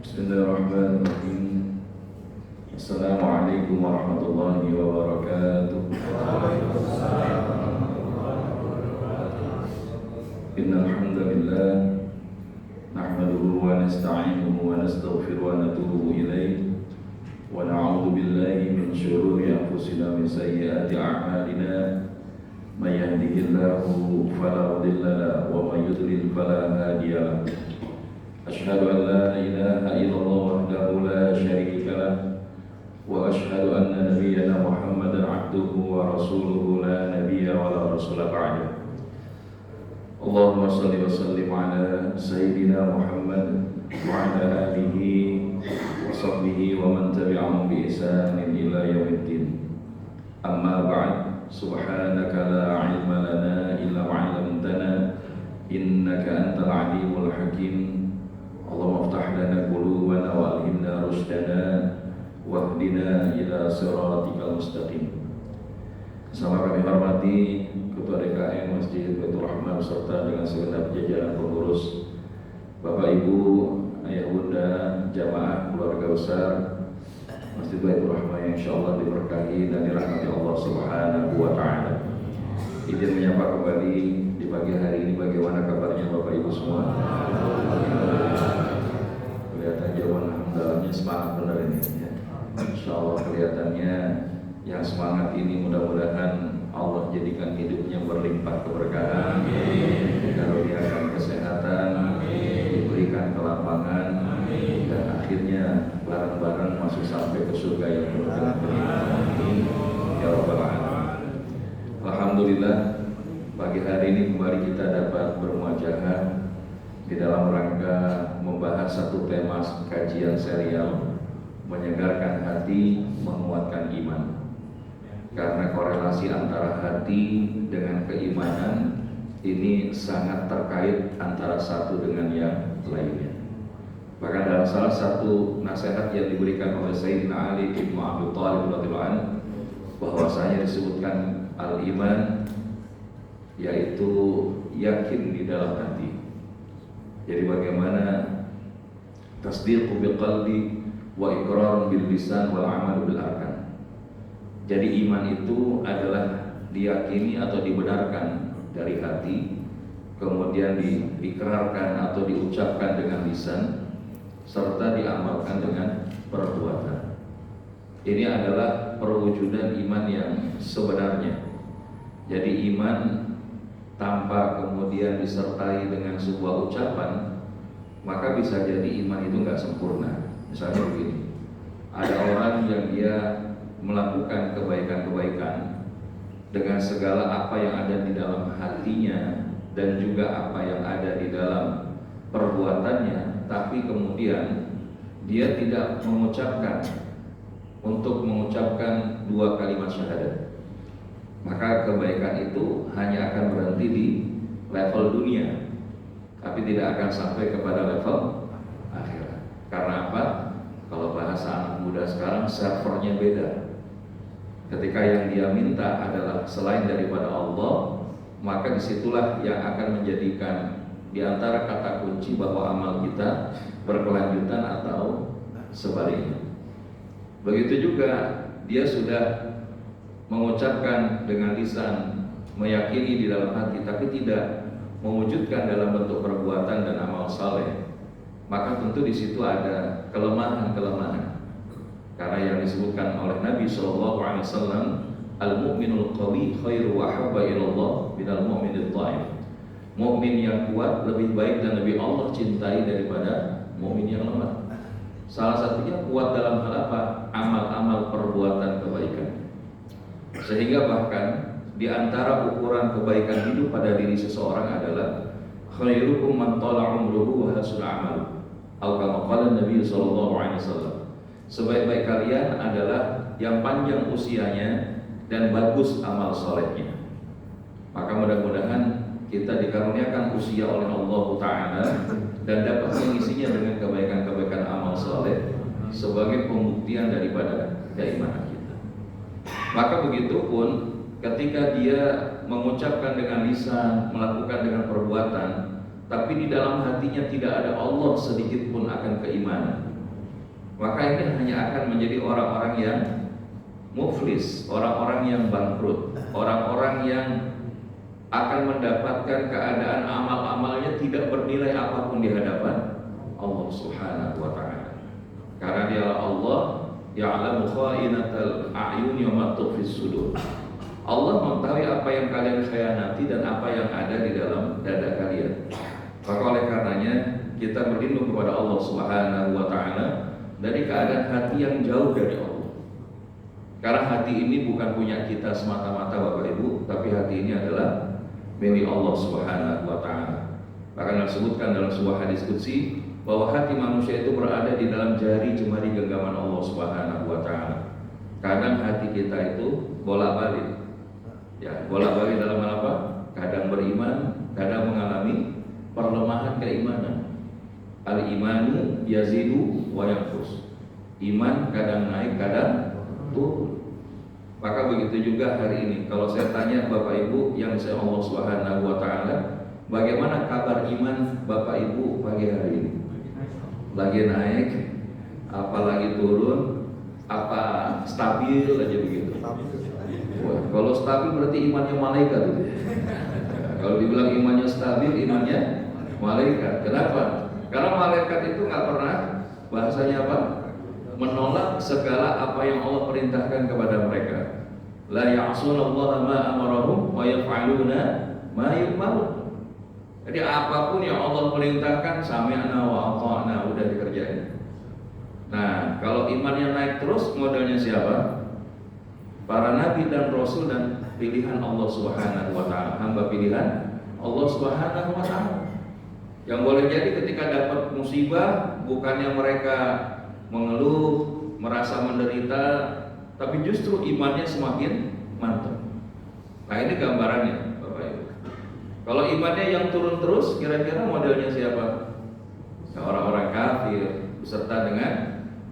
Bismillahirrahmanirrahim. Assalamualaikum warahmatullahi wabarakatuh. Innal hamdalillah nahmaduhu wa nasta'inuhu wa nastaghfiruhu wa natubu ilayhi wa na'udzu billahi min shururi anfusina min sayyiati a'malina may yahdihillahu fala mudilla lahu wa may yudlil fala hadiya lahu. Asyhadu an la ilaha illallah wahdahu la syarika lah wa asyhadu anna nabiyyana Muhammadan abduhu wa rasuluhu la nabiyya wa la rasula ba'da. Allahumma shalli wa sallim ala sayyidina Muhammad wa ala alihi wa sahbihi wa man tabi'ahum bi ihsanin ila yaumiddin. Amma ba'd, subhanaka la ilma lana illa ma 'allamtana innaka antal alimul hakim. Allahumma aftah lana qulubana wa alhimna rushdana wahdina ila siratikal mustaqim. Sama kami hormati Ketua DKM Masjid Baitur Rahman serta dengan segenap jajaran pengurus, Bapak Ibu, Ayah Bunda, jamaah keluarga besar Masjid Baitur Rahman yang insyaallah diberkahi dan dirahmati Allah Subhanahu wa taala. Izin menyapa kembali di pagi hari ini, bagaimana kabarnya Bapak Ibu semua? Kelihatan jawaban alhamdulillahnya semangat benar ini ya. Insyaallah kelihatannya yang semangat ini mudah-mudahan Allah jadikan hidupnya berlimpah keberkahan, dikaruniakan kesehatan, diberikan kelapangan, dan akhirnya bareng-bareng masuk sampai ke surga yang berlimpah. Ya Rabbal Alamin. Alhamdulillah, pagi hari ini kembali kita dapat bermuajahah di dalam rangka membahas satu tema kajian serial menyegarkan hati, menguatkan iman. Karena korelasi antara hati dengan keimanan ini sangat terkait antara satu dengan yang lainnya. Bahkan dalam salah satu nasihat yang diberikan oleh Sayyidina Ali bin Abi Thalib radhiyallahu anhu, bahwasanya disebutkan al-iman yaitu yakin di dalam hati. Jadi bagaimana tasdiqu bil qalbi wa iqrarun bil lisan wal amalu bil arkan. Jadi iman itu adalah diyakini atau dibenarkan dari hati, kemudian diikrarkan atau diucapkan dengan lisan, serta diamalkan dengan perbuatan. Ini adalah perwujudan iman yang sebenarnya. Jadi iman tanpa kemudian disertai dengan sebuah ucapan, maka bisa jadi iman itu nggak sempurna. Misalnya begini, ada orang yang dia melakukan kebaikan-kebaikan dengan segala apa yang ada di dalam hatinya dan juga apa yang ada di dalam perbuatannya, tapi kemudian dia tidak mengucapkan dua kalimat syahadat, maka kebaikan itu hanya akan berhenti di level dunia, tapi tidak akan sampai kepada level akhirat. Karena apa? Kalau bahasa anak muda sekarang, servernya beda. Ketika yang dia minta adalah selain daripada Allah, maka disitulah yang akan menjadikan di antara kata kunci bahwa amal kita berkelanjutan atau sebaliknya. Begitu juga dia sudah mengucapkan dengan lisan, meyakini di dalam hati, tapi tidak mewujudkan dalam bentuk perbuatan dan amal saleh, maka tentu di situ ada kelemahan-kelemahan. Karena yang disebutkan oleh Nabi SAW, al-mu'minul qawi khairu wa habba ilallah minal mu'minil dha'if. Mukmin yang kuat lebih baik dan lebih Allah cintai daripada mukmin yang lemah. Salah satunya kuat dalam hal apa? Amal-amal perbuatan kebaikan. Sehingga bahkan di antara ukuran kebaikan hidup pada diri seseorang adalah khairukum man tala umruhu wa hasuna amaluhu. Atau kama qala Nabi sallallahu alaihi wasallam, sebaik-baik kalian adalah yang panjang usianya dan bagus amal solehnya. Maka mudah-mudahan kita dikaruniakan usia oleh Allah Ta'ala dan dapat mengisinya dengan kebaikan-kebaikan amal soleh sebagai pembuktian daripada keimanan kita. Maka begitu pun ketika dia mengucapkan dengan lisan, melakukan dengan perbuatan, tapi di dalam hatinya tidak ada Allah sedikit pun akan keimanan, maka ini hanya akan menjadi orang-orang yang muflis, orang-orang yang bangkrut, orang-orang yang akan mendapatkan keadaan amal-amalnya tidak bernilai apapun di hadapan Allah Subhanahu wa taala. Karena dialah Allah ya'lamu kha'inatal a'yuni wa ma tukhfis sudur. Allah mengetahui apa yang kalian khianati dan apa yang ada di dalam dada kalian. Maka oleh karenanya kita berlindung kepada Allah Subhanahu wa taala dari keadaan hati yang jauh dari Allah. Karena hati ini bukan punya kita semata-mata Bapak Ibu, tapi hati ini adalah milik Allah Subhanahu wa taala. Bahkan disebutkan dalam sebuah hadis qudsi bahwa hati manusia itu berada di dalam jari jemari genggaman Allah Subhanahu wa taala. Kadang hati kita itu bolak-balik. Ya, bolak-balik dalam apa? Kadang beriman, kadang mengalami perlemahan keimanan. Al-imanu yazidu wa yanqus. Iman kadang naik, kadang turun. Maka begitu juga hari ini. Kalau saya tanya Bapak Ibu yang saya Allah Subhanahu wa taala, bagaimana kabar iman Bapak Ibu pagi hari ini? Lagi naik, apa lagi turun, apa stabil aja begitu? Wah, kalau stabil berarti imannya malaikat itu. Kalau dibilang imannya stabil, imannya malaikat. Kenapa? Karena malaikat itu nggak pernah bahasanya apa? Menolak segala apa yang Allah perintahkan kepada mereka. La ya'sunallaha ma amarahum wa yaf'aluna ma yu'marun. Jadi apapun yang Allah perintahkan sami'na wa ata'na, udah dikerjain. Nah, kalau imannya naik terus, modelnya siapa? Para nabi dan rasul dan pilihan Allah Subhanahu wa taala, hamba pilihan Allah Subhanahu wa taala. Yang boleh jadi ketika dapat musibah bukannya mereka mengeluh, merasa menderita, tapi justru imannya semakin mantap. Nah, ini gambarannya Bapak Ibu. Kalau imannya yang turun terus, kira-kira modelnya siapa? Ya, orang-orang kafir beserta dengan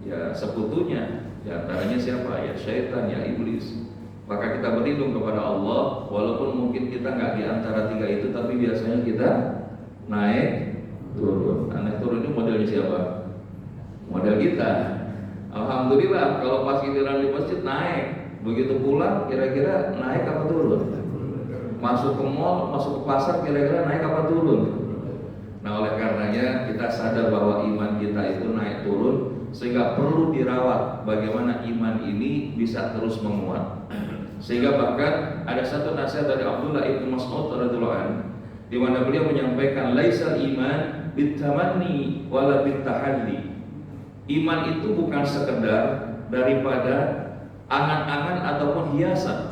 ya sekutunya. Di antaranya siapa? Ya syaitan, ya iblis. Maka kita berlindung kepada Allah, walaupun mungkin kita nggak di antara tiga itu, tapi biasanya kita naik turun. Nah, naik turun ini modelnya siapa? Model kita. Alhamdulillah kalau pas giliran di masjid naik, begitu pulang kira-kira naik apa turun? Masuk ke mall, masuk ke pasar kira-kira naik apa turun? Nah, oleh karenanya kita sadar bahwa iman kita itu naik turun, sehingga perlu dirawat bagaimana iman ini bisa terus menguat. Sehingga bahkan ada satu nasihat dari Abdullah ibn Mas'ud radhiyallahu anhu, di mana beliau menyampaikan laisal iman bitamanni wala bitahalli. Iman itu bukan sekedar daripada angan-angan ataupun hiasan,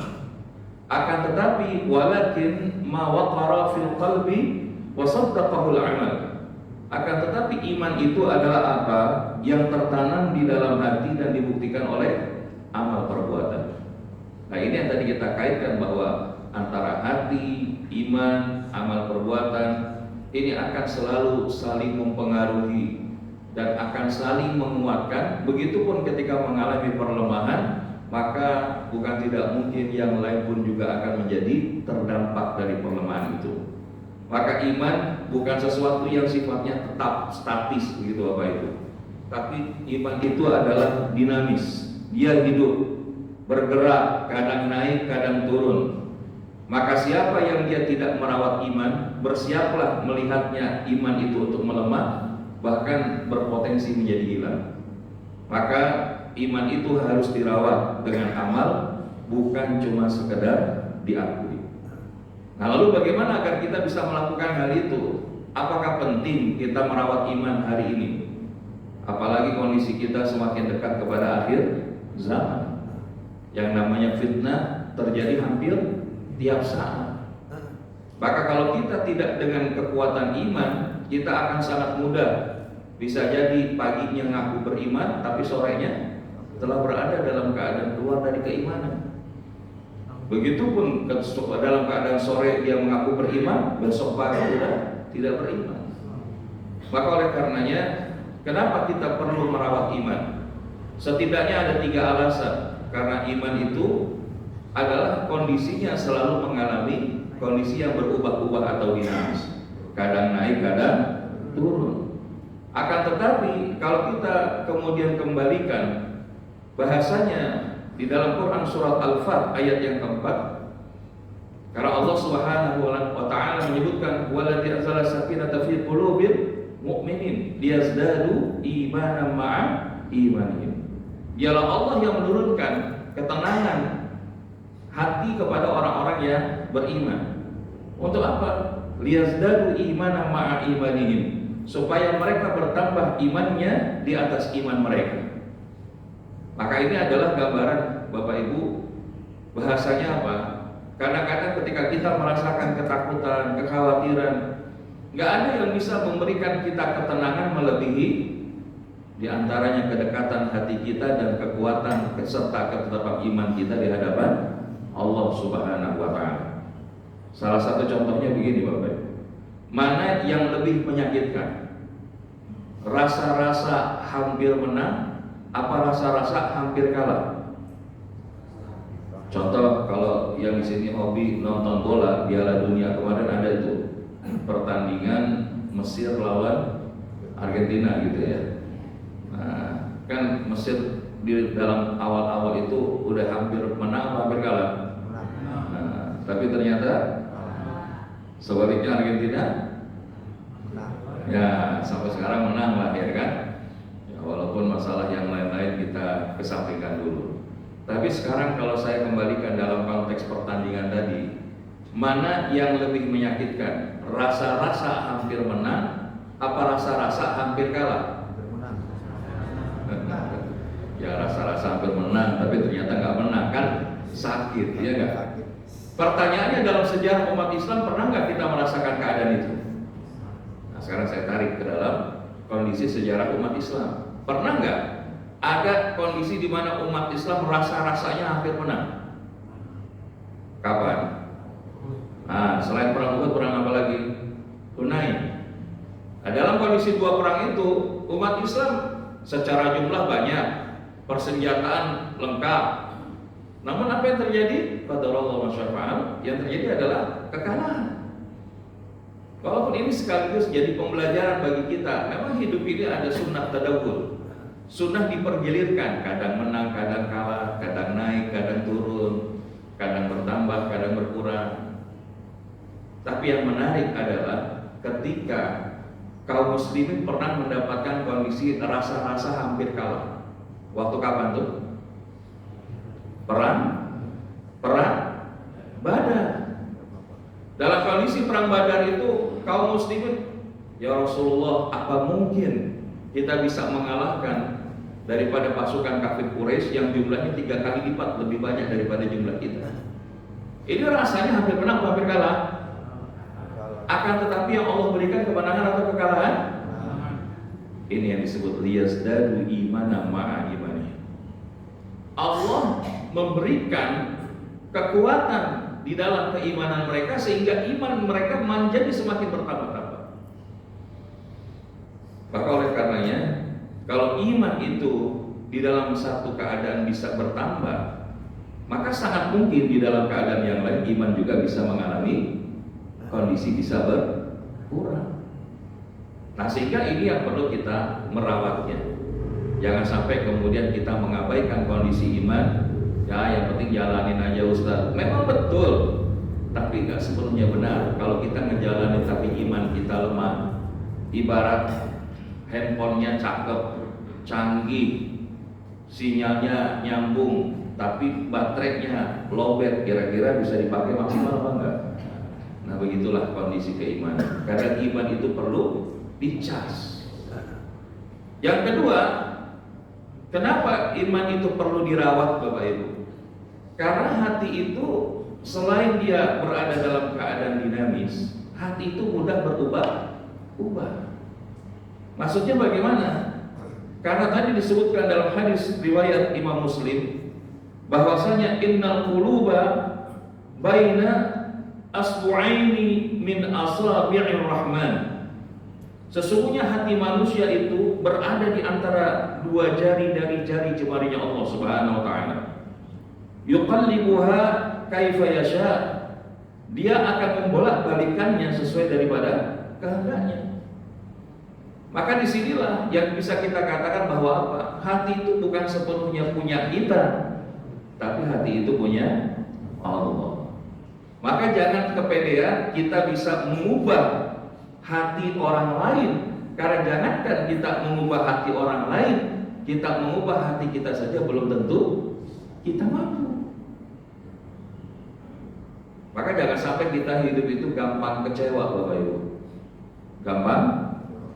akan tetapi walakin ma waqara fil qalbi wa saddaqahu al-amal. Akan tetapi iman itu adalah apa yang tertanam di dalam hati dan dibuktikan oleh amal perbuatan. Nah, ini yang tadi kita kaitkan bahwa antara hati, iman, amal perbuatan ini akan selalu saling mempengaruhi dan akan saling menguatkan. Begitupun ketika mengalami perlemahan, maka bukan tidak mungkin yang lain pun juga akan menjadi terdampak dari perlemahan itu. Maka iman bukan sesuatu yang sifatnya tetap statis begitu Bapak Ibu. Tapi iman itu adalah dinamis. Dia hidup, bergerak, kadang naik, kadang turun. Maka siapa yang dia tidak merawat iman, bersiaplah melihatnya iman itu untuk melemah, bahkan berpotensi menjadi hilang. Maka iman itu harus dirawat dengan amal, bukan cuma sekedar diakui. Nah, lalu bagaimana agar kita bisa melakukan hal itu? Apakah penting kita merawat iman hari ini? Apalagi kondisi kita semakin dekat kepada akhir zaman. Yang namanya fitnah terjadi hampir tiap saat. Maka kalau kita tidak dengan kekuatan iman, kita akan sangat mudah bisa jadi paginya ngaku beriman, tapi sorenya telah berada dalam keadaan keluar dari keimanan. Begitupun dalam keadaan sore dia mengaku beriman, besok pagi sudah tidak beriman. Maka oleh karenanya, kenapa kita perlu merawat iman? Setidaknya ada 3 alasan. Karena iman itu adalah kondisinya selalu mengalami kondisi yang berubah-ubah atau dinamis. Kadang naik, kadang turun. Akan tetapi kalau kita kemudian kembalikan bahasanya di dalam Quran surat Al-Fat ayat yang keempat, karena Allah Subhanahu wa taala menyebutkan waladzi anzala sakinata fi qulubil mu'minin liyazdadu imanan ma'a imanihim. Dialah Allah yang menurunkan ketenangan hati kepada orang-orang yang beriman. Untuk apa? Liyazdadu imanan ma'a imanihim, supaya mereka bertambah imannya di atas iman mereka. Maka ini adalah gambaran Bapak Ibu, bahasanya apa? Kadang-kadang ketika kita merasakan ketakutan, kekhawatiran, nggak ada yang bisa memberikan kita ketenangan melebihi di antaranya kedekatan hati kita dan kekuatan serta ketetapan iman kita di hadapan Allah Subhanahu wa taala. Salah satu contohnya begini Bapak Ibu. Mana yang lebih menyakitkan? Rasa-rasa hampir menang apa rasa-rasa hampir kalah? Contoh, kalau yang di sini hobi nonton bola, Piala Dunia kemarin ada itu pertandingan Mesir lawan Argentina gitu ya. Nah, kan Mesir di dalam awal-awal itu udah hampir menang atau hampir kalah? Nah, tapi ternyata sebaliknya Argentina ya sampai sekarang menang lah ya kan. Ya, walaupun masalah yang lain-lain kita kesampingkan dulu. Tapi sekarang kalau saya kembalikan dalam konteks pertandingan tadi, mana yang lebih menyakitkan? Rasa-rasa hampir menang apa rasa-rasa hampir kalah? Ya rasa-rasa hampir menang tapi ternyata nggak menang kan sakit ya nggak? Pertanyaannya, dalam sejarah umat Islam pernah nggak kita merasakan keadaan itu? Nah sekarang saya tarik ke dalam kondisi sejarah umat Islam. Pernah nggak ada kondisi di mana umat Islam rasa-rasanya hampir menang? Kapan? Nah, selain perang Uhud, perang apa lagi? Hunain. Nah, dalam kondisi dua perang itu, umat Islam secara jumlah banyak, persenjataan lengkap. Namun apa yang terjadi? Qadarullah wa syafa'al, yang terjadi adalah kekalahan. Walaupun ini sekaligus jadi pembelajaran bagi kita, memang hidup ini ada sunnah tadawul. Sunnah dipergilirkan, kadang menang, kadang kalah, kadang naik, kadang turun, kadang bertambah, kadang berkurang. Tapi yang menarik adalah ketika kaum muslimin pernah mendapatkan kondisi rasa-rasa hampir kalah. Waktu kapan tuh? Perang Badar. Dalam kondisi perang Badar itu kaum muslimin, ya Rasulullah, apa mungkin kita bisa mengalahkan daripada pasukan kafir Quraisy yang jumlahnya 3 kali lipat lebih banyak daripada jumlah kita? Ini rasanya hampir menang, hampir kalah. Akan tetapi yang Allah berikan kemenangan atau kekalahan? Ini yang disebut liyazdadu imanan ma'a imanihim. Allah memberikan kekuatan di dalam keimanan mereka sehingga iman mereka menjadi semakin bertambah-tambah. Maka oleh karenanya, kalau iman itu di dalam satu keadaan bisa bertambah, maka sangat mungkin di dalam keadaan yang lain iman juga bisa mengalami kondisi bisa berkurang. Nah sehingga ini yang perlu kita merawatnya. Jangan sampai kemudian kita mengabaikan kondisi iman. Ya yang penting jalanin aja Ustaz. Memang betul, tapi nggak sepenuhnya benar. Kalau kita ngejalanin tapi iman kita lemah, ibarat handphonenya cakep, canggih, sinyalnya nyambung, tapi baterainya lowbat, kira-kira bisa dipakai maksimal apa enggak? Nah begitulah kondisi keimanan. Karena iman itu perlu dicas. Yang kedua, kenapa iman itu perlu dirawat Bapak Ibu? Karena hati itu selain dia berada dalam keadaan dinamis, hati itu mudah berubah. Maksudnya bagaimana? Karena tadi disebutkan dalam hadis riwayat Imam Muslim bahwasanya innal quluba baina asbu'aini min asabi'ir rahman. Sesungguhnya hati manusia itu berada di antara 2 jari dari jari jemarinya Allah Subhanahu wa taala. Yuqallibuha kaifa yasha. Dia akan membolak-balikannya sesuai daripada kehendaknya. Maka disinilah yang bisa kita katakan bahwa apa? Hati itu bukan sepenuhnya punya kita, tapi hati itu punya Allah. Maka jangan kepedean kita bisa mengubah hati orang lain. Karena jangankan kita mengubah hati orang lain, kita mengubah hati kita saja belum tentu kita mampu. Maka jangan sampai kita hidup itu gampang kecewa, Bapak Ibu. Gampang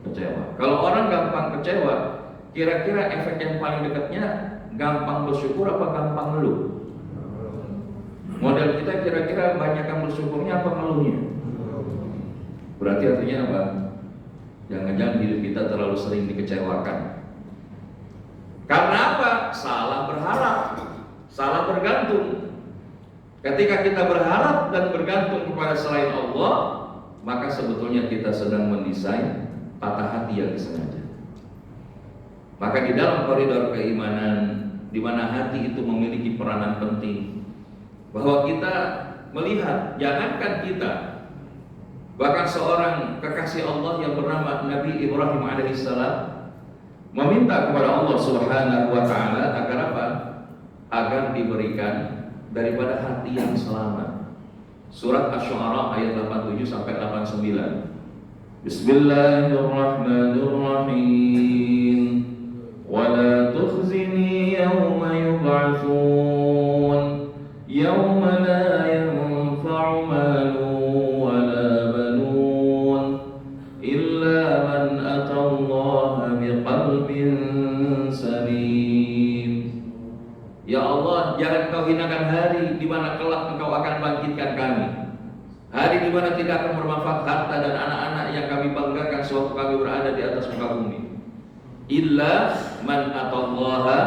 kecewa. Kalau orang gampang kecewa, kira-kira efek yang paling dekatnya gampang bersyukur apa gampang ngeluh? Model kita kira-kira banyak yang bersyukurnya apa ngeluhnya? Berarti artinya apa? Jangan-jangan hidup kita terlalu sering dikecewakan. Karena apa? Salah berharap, salah bergantung. Ketika kita berharap dan bergantung kepada selain Allah, maka sebetulnya kita sedang mendesain patah hati yang disengaja. Maka di dalam koridor keimanan, di mana hati itu memiliki peranan penting, bahwa kita melihat, jangankan kita, bahkan seorang kekasih Allah yang bernama Nabi Ibrahim alaihissalam meminta kepada Allah Subhanahu wa taala agar apa? Agar diberikan daripada hati yang selamat. Surat Asy-Syu'ara ayat 87 sampai 89. Bismillahirrahmanirrahim. Wa la tukhzini yawma yub'atsun yawma la yanfa'u malun wa la banun illa man atallaha biqalbin salim. Ya Allah, jangan Engkau hinakan hari di mana kelak Engkau akan bangkitkan kami. Hari di mana tidak akan bermanfaat harta dan anak-anak yang kami banggakan sewaktu kami berada di atas muka bumi. Illa man atallaha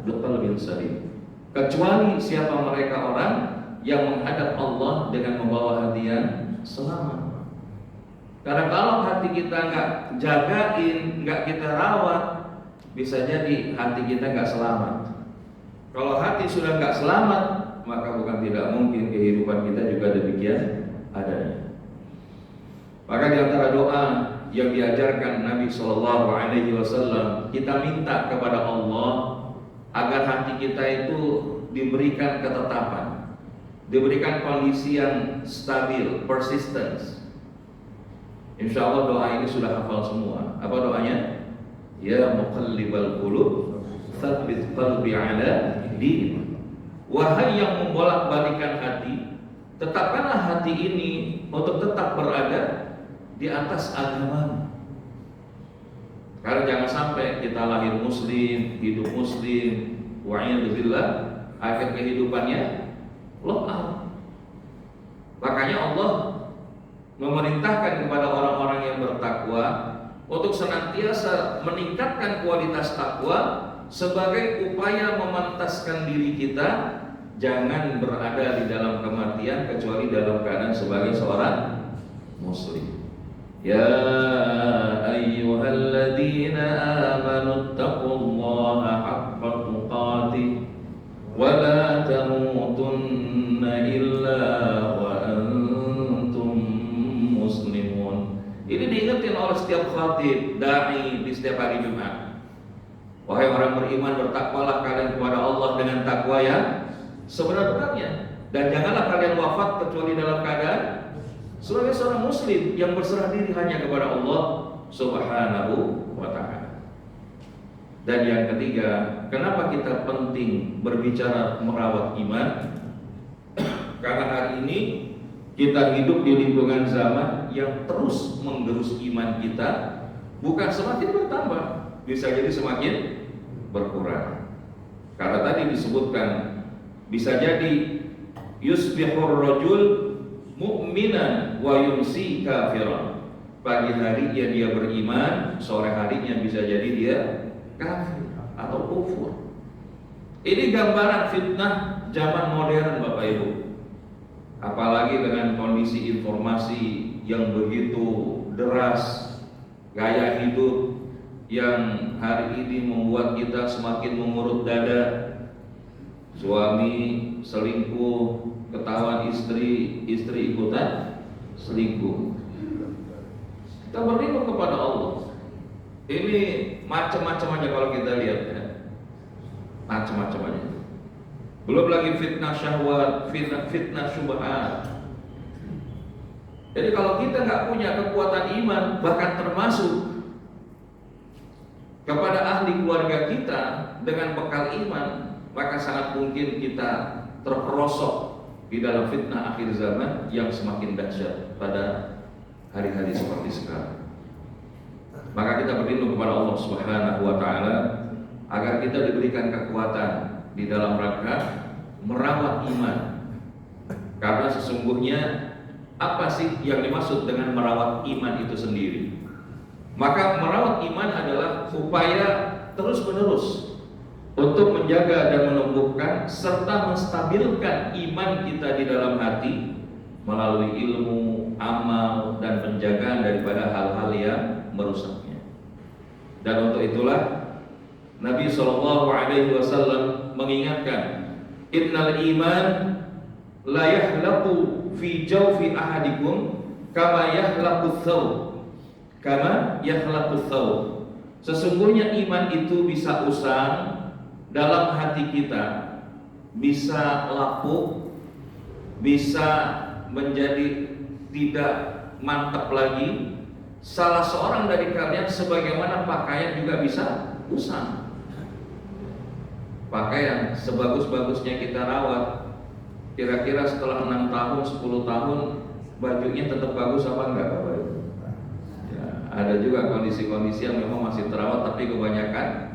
biqalbin salim. Kecuali siapa mereka orang yang menghadap Allah dengan membawa hati yang selamat. Karena kalau hati kita nggak jagain, nggak kita rawat, bisa jadi hati kita nggak selamat. Kalau hati sudah nggak selamat, maka bukan tidak mungkin kehidupan kita juga demikian adanya. Maka di antara doa yang diajarkan Nabi Shallallahu Alaihi Wasallam, kita minta kepada Allah agar hati kita itu diberikan ketetapan, diberikan kondisi yang stabil, persistence. Insya Allah doa ini sudah hafal semua. Apa doanya? Ya muqallibal qulub, tsabbit qalbi ala din. Wahai yang membolak-balikan hati, tetapkanlah hati ini untuk tetap berada di atas agama. Karena jangan sampai kita lahir muslim, hidup muslim, wa'iyadzubillah, akhir kehidupannya lock out. Makanya Allah memerintahkan kepada orang-orang yang bertakwa untuk senantiasa meningkatkan kualitas takwa sebagai upaya memantaskan diri kita jangan berada di dalam kematian kecuali dalam keadaan sebagai seorang muslim. Ya ayyuhalladzina amanu taqullaha haqqa tuqatih wa la tamutunna illa wa antum muslimun. Ini diingetin oleh setiap khatib, dai di setiap hari Jumat. Wahai orang beriman, bertakwalah kalian kepada Allah dengan takwa yang sebenar-benarnya, dan janganlah kalian wafat kecuali dalam keadaan sebagai seorang muslim yang berserah diri hanya kepada Allah Subhanahu wa ta'ala. Dan yang ketiga, kenapa kita penting berbicara merawat iman? Karena hari ini kita hidup di lingkungan zaman yang terus menggerus iman kita, bukan semakin bertambah, bisa jadi semakin berkurang. Karena tadi disebutkan, bisa jadi yusbihur rajul mu'minan wa yumsi kafiran. Pagi harinya dia beriman, sore harinya bisa jadi dia kafir atau kufur. Ini gambaran fitnah zaman modern, Bapak Ibu. Apalagi dengan kondisi informasi yang begitu deras, gaya hidup yang hari ini membuat kita semakin mengurut dada. Suami selingkuh, ketahuan istri ikutan selingkuh. Kita berlindung kepada Allah. Ini macam-macam aja kalau kita lihat ya, macam-macam aja. Belum lagi fitnah syahwat, fitnah syubhat. Jadi kalau kita nggak punya kekuatan iman, bahkan termasuk kepada ahli keluarga kita dengan bekal iman, maka sangat mungkin kita terperosok di dalam fitnah akhir zaman yang semakin dahsyat pada hari-hari seperti sekarang. Maka kita berlindung kepada Allah Subhanahu wa taala agar kita diberikan kekuatan di dalam rangka merawat iman. Karena sesungguhnya apa sih yang dimaksud dengan merawat iman itu sendiri? Maka merawat iman adalah upaya terus-menerus untuk menjaga dan menumbuhkan serta menstabilkan iman kita di dalam hati melalui ilmu, amal, dan penjagaan daripada hal-hal yang merusaknya. Dan untuk itulah Nabi SAW mengingatkan, innal iman la yahlaqu fi jawfi ahadikum kama yahlaqu thawb. Sesungguhnya iman itu bisa usang dalam hati kita, bisa lapuk, bisa menjadi tidak mantap lagi. Salah seorang dari kalian sebagaimana pakaian juga bisa usang. Pakaian sebagus-bagusnya kita rawat, kira-kira setelah 6 tahun, 10 tahun bajunya tetap bagus apa enggak Bapak Ibu? Ya, ada juga kondisi-kondisi yang memang masih terawat tapi kebanyakan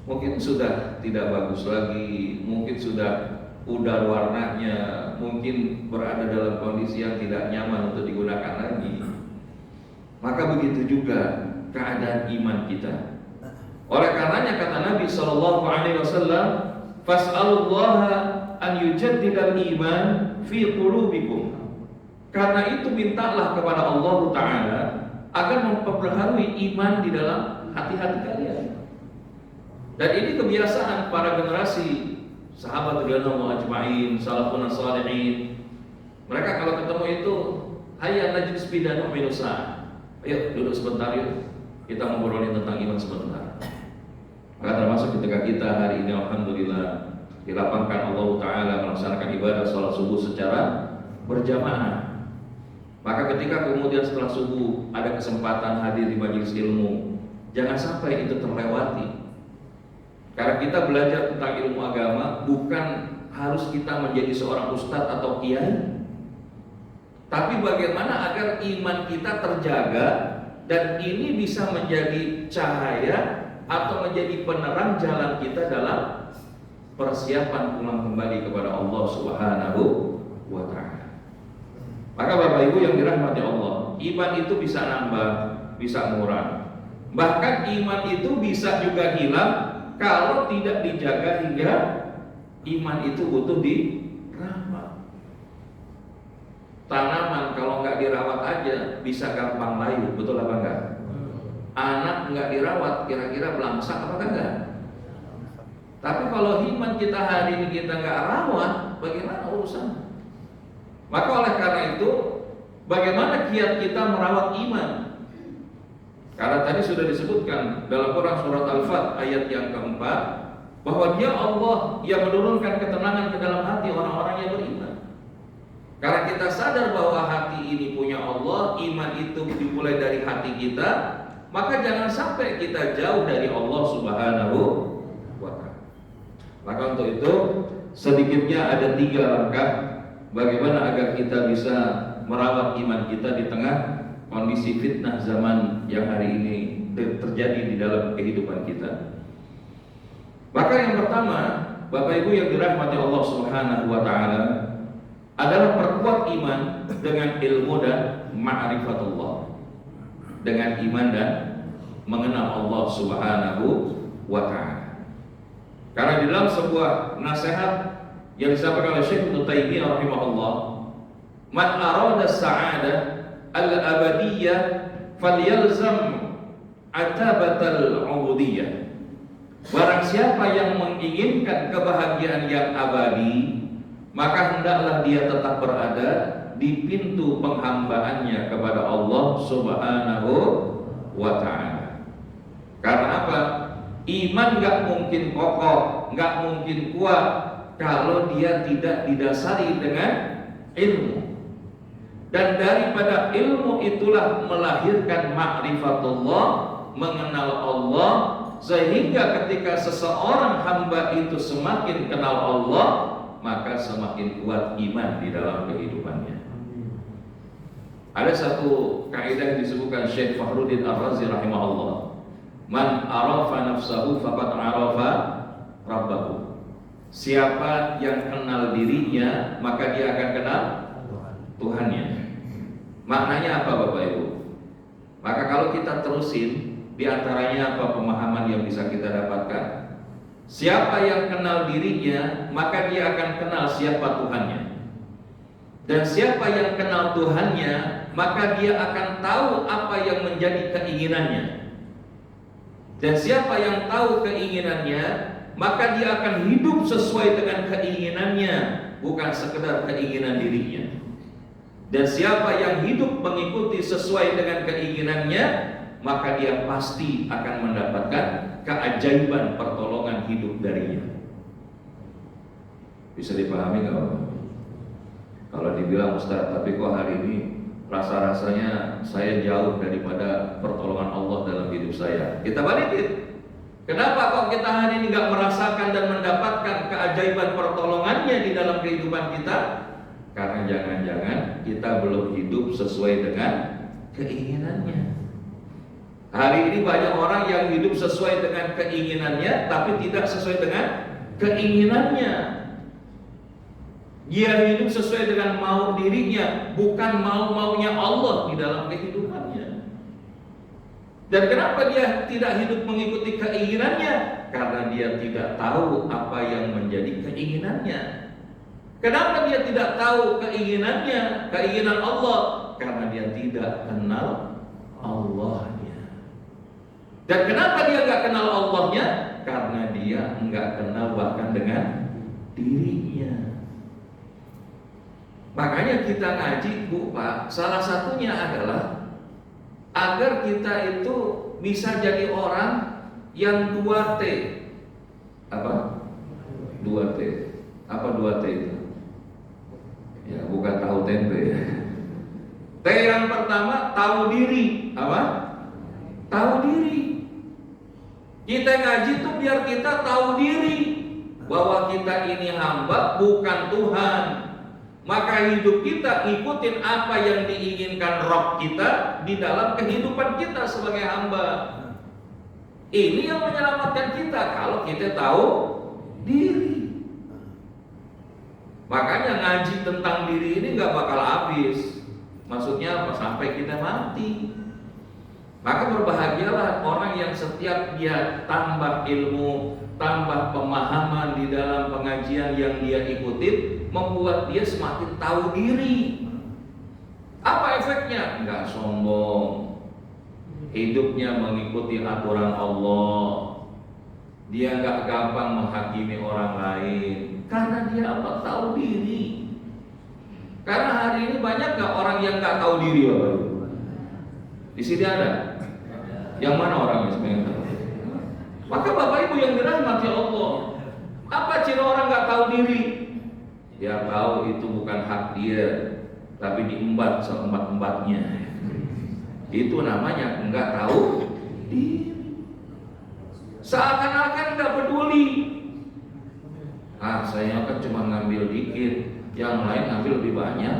mungkin sudah tidak bagus lagi, mungkin sudah pudar warnanya, mungkin berada dalam kondisi yang tidak nyaman untuk digunakan lagi. Maka begitu juga keadaan iman kita. Oleh karenanya kata Nabi SAW, fas'alullaha an yujaddidal iman fi qulubikum. Karena itu mintalah kepada Allah Ta'ala agar memperbaharui iman di dalam hati-hati kalian. Dan ini kebiasaan para generasi sahabat radhiyallahu ajma'in, salafun shalihin. Mereka kalau ketemu itu, hayya najlis bidanu minusa. Ayo duduk sebentar yuk, kita ngobrolin tentang iman sebentar. Maka termasuk ketika kita hari ini alhamdulillah dilapangkan Allah Ta'ala melaksanakan ibadah sholat subuh secara berjamaah. Maka ketika kemudian setelah subuh ada kesempatan hadir di majelis ilmu, jangan sampai itu terlewati. Karena kita belajar tentang ilmu agama bukan harus kita menjadi seorang ustadz atau kiai, tapi bagaimana agar iman kita terjaga dan ini bisa menjadi cahaya atau menjadi penerang jalan kita dalam persiapan pulang kembali kepada Allah Subhanahu wa Ta'ala. Maka Bapak Ibu yang dirahmati Allah, iman itu bisa nambah, bisa murah. Bahkan iman itu bisa juga hilang kalau tidak dijaga hingga iman itu butuh dirawat. Tanaman kalau nggak dirawat aja bisa gampang layu, betul apa enggak? Anak nggak dirawat kira-kira belangsak apa enggak? Tapi kalau iman kita hari ini kita nggak rawat, bagaimana urusan? Maka oleh karena itu, bagaimana kiat kita merawat iman? Karena tadi sudah disebutkan dalam Quran surat Al-Fat ayat yang keempat bahwa Dia Allah yang menurunkan ketenangan ke dalam hati orang-orang yang beriman. Karena kita sadar bahwa hati ini punya Allah, iman itu dimulai dari hati kita, maka jangan sampai kita jauh dari Allah Subhanahu wa Ta'ala. Maka untuk itu sedikitnya ada 3 langkah bagaimana agar kita bisa merawat iman kita di tengah kondisi fitnah zaman yang hari ini terjadi di dalam kehidupan kita. Maka yang pertama, Bapak Ibu yang dirahmati Allah Subhanahu wa Ta'ala, adalah perkuat iman dengan ilmu dan ma'rifatullah, dengan iman dan mengenal Allah Subhanahu wa Ta'ala. Karena di dalam sebuah nasihat yang disampaikan oleh Syekh Ibnu Taimiyah rahimahullah, man arada sa'adah al-abadiyyah falyalzam atabatal ubudiyah. Barang siapa yang menginginkan kebahagiaan yang abadi, maka hendaklah dia tetap berada di pintu penghambaannya kepada Allah Subhanahu wa Ta'ala. Iman nggak mungkin kokoh, nggak mungkin kuat kalau dia tidak didasari dengan ilmu. Dan daripada ilmu itulah melahirkan ma'rifatullah, mengenal Allah, sehingga ketika seseorang hamba itu semakin kenal Allah, maka semakin kuat iman di dalam kehidupannya. Ada satu kaidah yang disebutkan Syekh Fakhruddin Ar-Razi rahimahullah, man arafa nafsahu faqad arafa rabbahu. Siapa yang kenal dirinya, maka dia akan kenal Tuhannya. Maknanya apa Bapak Ibu? Maka kalau kita terusin, di antaranya apa pemahaman yang bisa kita dapatkan? Siapa yang kenal dirinya, maka dia akan kenal siapa Tuhannya. Dan siapa yang kenal Tuhannya, maka dia akan tahu apa yang menjadi keinginannya. Dan siapa yang tahu keinginannya, maka dia akan hidup sesuai dengan keinginannya, bukan sekedar keinginan dirinya. Dan siapa yang hidup mengikuti sesuai dengan keinginannya, maka dia pasti akan mendapatkan keajaiban pertolongan hidup darinya. Bisa dipahami nggak Bapak? Kalau dibilang Ustaz, tapi kok hari ini rasa-rasanya saya jauh daripada pertolongan Allah dalam hidup saya. Kita balikin. Kenapa kok kita hari ini nggak merasakan dan mendapatkan keajaiban pertolongannya di dalam kehidupan kita? Karena jangan-jangan kita belum hidup sesuai dengan keinginannya. Hari ini banyak orang yang hidup sesuai dengan keinginannya, tapi tidak sesuai dengan keinginannya. Dia hidup sesuai dengan mau dirinya, bukan mau-maunya Allah di dalam kehidupannya. Dan kenapa dia tidak hidup mengikuti keinginannya? Karena dia tidak tahu apa yang menjadi keinginannya. Kenapa dia tidak tahu keinginannya, keinginan Allah? Karena dia tidak kenal Allahnya. Dan kenapa dia nggak kenal Allahnya? Karena dia nggak kenal bahkan dengan dirinya. Makanya kita ngaji Bu Pak, salah satunya adalah agar kita itu bisa jadi orang yang 2T. Apa? 2T. Apa 2T itu? Ya bukan tahu tempe ya. T yang pertama tahu diri. Apa? Tahu diri. Kita ngaji itu biar kita tahu diri bahwa kita ini hamba bukan Tuhan. Maka hidup kita ikutin apa yang diinginkan Rabb kita di dalam kehidupan kita sebagai hamba. Ini yang menyelamatkan kita kalau kita tahu diri. Makanya ngaji tentang diri ini gak bakal habis. Maksudnya apa? Sampai kita mati. Maka berbahagialah orang yang setiap dia tambah ilmu, tambah pemahaman di dalam pengajian yang dia ikutin, membuat dia semakin tahu diri. Apa efeknya? Enggak sombong, hidupnya mengikuti aturan Allah. Dia enggak gampang menghakimi orang lain karena dia apa? Tahu diri. Karena hari ini banyak enggak orang yang enggak tahu diri, Bapak Ibu? Di sini ada. Yang mana orangnya sebenarnya? Maka Bapak Ibu yang dirahmati Allah, apa ciri orang enggak tahu diri? Dia tahu itu bukan hak dia, tapi diembat seembat-embatnya. Itu namanya enggak tahu diri. Seakan-akan enggak peduli. Saya kan cuma ngambil dikit, yang lain ngambil lebih banyak.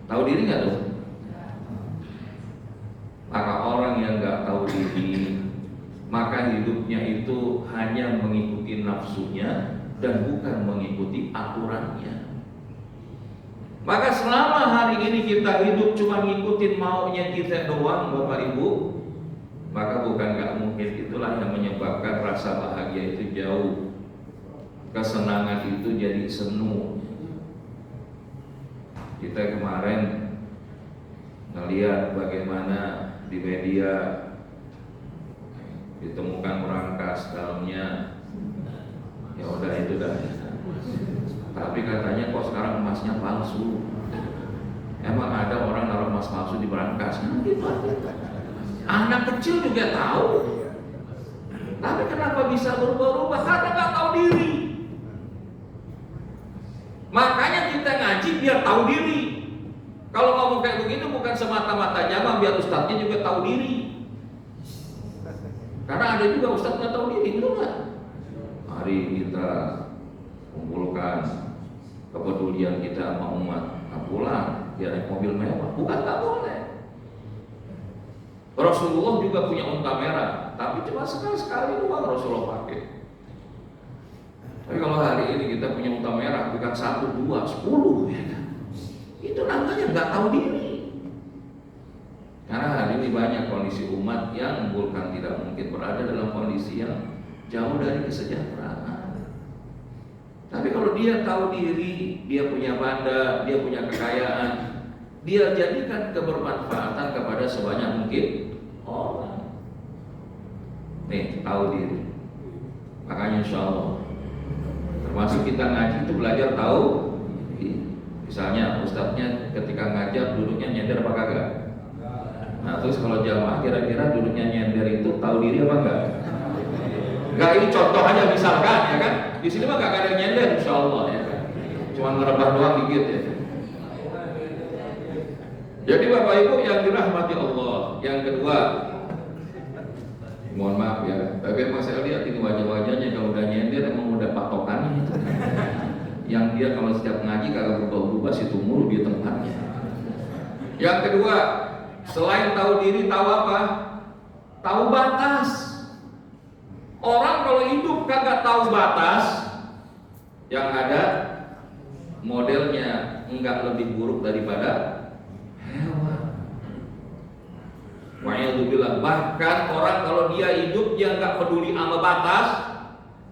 Tahu diri enggak tuh? Maka orang yang enggak tahu diri, maka hidupnya itu hanya mengikuti nafsunya dan bukan mengikuti aturannya. Maka selama hari ini kita hidup cuma ngikutin maunya kita doang Bapak Ibu, maka bukan gak mungkin itulah yang menyebabkan rasa bahagia itu jauh, kesenangan itu jadi semu. Kita kemarin ngelihat bagaimana di media ditemukan berangkas dalamnya. Ya udah itu dah. Tapi katanya kok sekarang emasnya palsu. Emang ada orang naruh emas palsu di berangkas? Anak kecil juga tahu. Tapi kenapa bisa berubah-ubah? Karena nggak tahu diri. Makanya kita ngaji biar tahu diri. Kalau ngomong kayak begitu bukan semata-mata jamaah, biar ustadznya juga tahu diri. Karena ada juga ustadz nggak tahu diri, betul nggak? Mari kita kumpulkan kepedulian kita sama umat, pulang biar naik mobil mewah, bukan nggak boleh. Rasulullah juga punya unta merah, tapi cuma sekali doang Rasulullah pakai. Tapi kalau hari ini kita punya unta merah, bukan 1, 2, 10, ya kan? Itu namanya nggak tahu diri. Karena hari ini banyak kondisi umat yang bukan tidak mungkin berada dalam kondisi yang jauh dari kesejahteraan. Tapi kalau dia tahu diri, dia punya banda, dia punya kekayaan, dia jadikan kebermanfaatan kepada sebanyak mungkin orang. Nih, tahu diri. Makanya insya Allah, termasuk kita ngaji itu belajar tahu. Misalnya ustadznya ketika ngajar duduknya nyender apa kagak? Nah terus kalau jamaah kira-kira duduknya nyender itu tahu diri apa enggak? Enggak, ini contoh aja misalkan ya kan. Di sini mah gak ada yang nyender insya Allah ya kan. Cuma ngerebah doang dikit ya. Jadi Bapak Ibu yang dirahmati Allah, yang kedua, mohon maaf ya, tapi emang saya lihat ini wajah-wajahnya kalau udah nyender emang udah patokannya itu. Yang dia kalau setiap ngaji kagak berubah-ubah situ mulu di tempatnya. Yang kedua, selain tahu diri, tahu apa? Tahu batas. Orang kalau hidup kagak tahu batas, yang ada modelnya enggak lebih buruk daripada hewan. Wa'iyadzubillah. Bahkan orang kalau dia hidup dia enggak peduli sama batas,